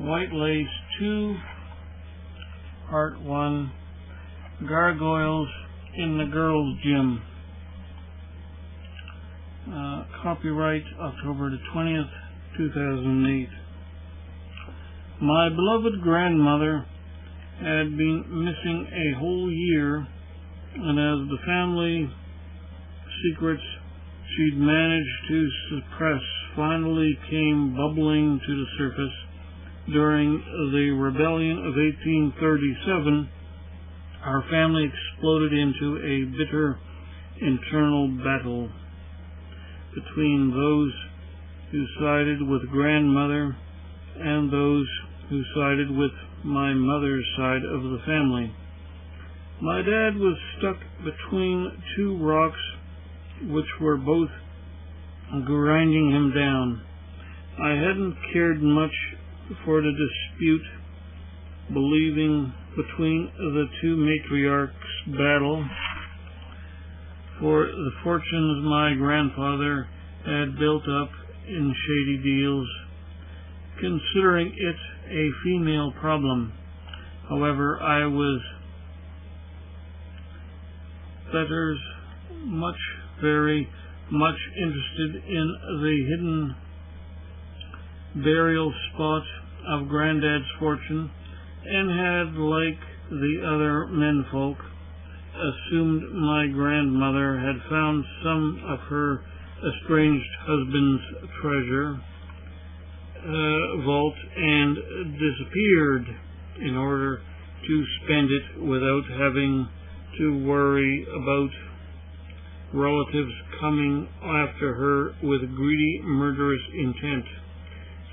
White Lace 2, Part 1, Gargoyles in the Girls' Gym. Copyright October the 20th, 2008. My beloved grandmother had been missing a whole year, and as the family secrets she'd managed to suppress finally came bubbling to the surface during the rebellion of 1837, our family exploded into a bitter internal battle between those who sided with grandmother and those who sided with my mother's side of the family. My dad was stuck between two rocks which were both grinding him down. I hadn't cared much for the dispute, believing between the two matriarchs' battle, for the fortunes my grandfather had built up in shady deals, considering it a female problem. However, I was very much interested in the hidden burial spot of Granddad's fortune, and had, like the other menfolk, assumed my grandmother had found some of her estranged husband's treasure vault and disappeared in order to spend it without having to worry about relatives coming after her with greedy, murderous intent.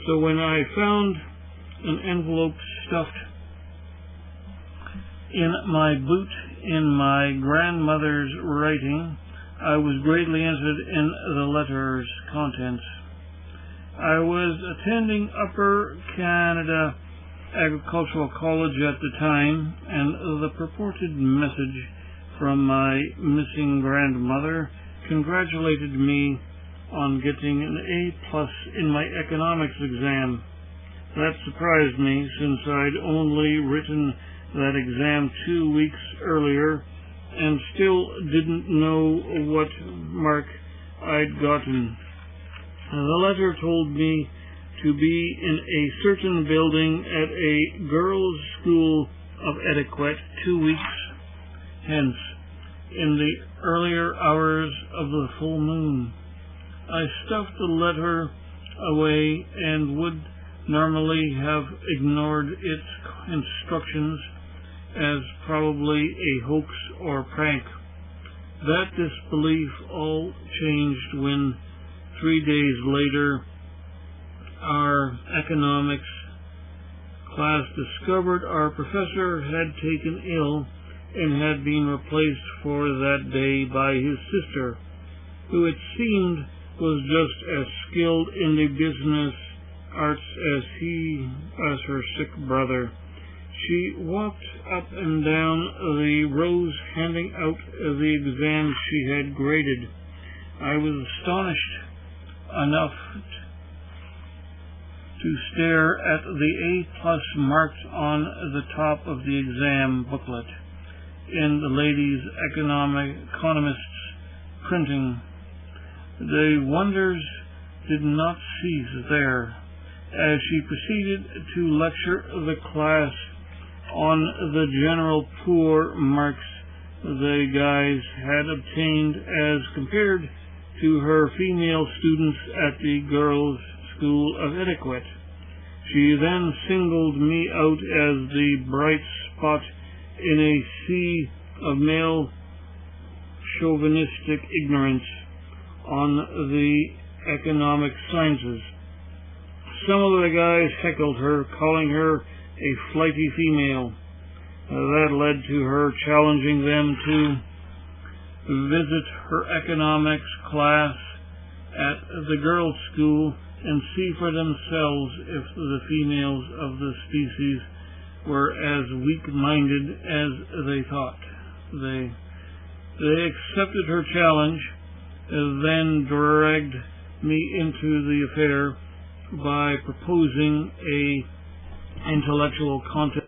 So when I found an envelope stuffed in my boot in my grandmother's writing, I was greatly interested in the letter's contents. I was attending Upper Canada Agricultural College at the time, and the purported message from my missing grandmother congratulated me on getting an A+ in my economics exam. That surprised me, since I'd only written that exam 2 weeks earlier and still didn't know what mark I'd gotten. The letter told me to be in a certain building at a girls' school of etiquette 2 weeks hence, in the earlier hours of the full moon. I stuffed the letter away and would normally have ignored its instructions as probably a hoax or prank. That disbelief all changed when 3 days later our economics class discovered our professor had taken ill and had been replaced for that day by his sister, who it seemed was just as skilled in the business arts as her sick brother. She walked up and down the rows handing out the exams she had graded. I was astonished enough to stare at the A+ marked on the top of the exam booklet in the lady's economist's printing. The wonders did not cease there, as she proceeded to lecture the class on the general poor marks the guys had obtained as compared to her female students at the girls' school of etiquette. She then singled me out as the bright spot in a sea of male chauvinistic ignorance on the economic sciences. Some of the guys heckled her, calling her a flighty female. That led to her challenging them to visit her economics class at the girls' school and see for themselves if the females of the species were as weak-minded as they thought. They accepted her challenge, then dragged me into the affair by proposing a intellectual content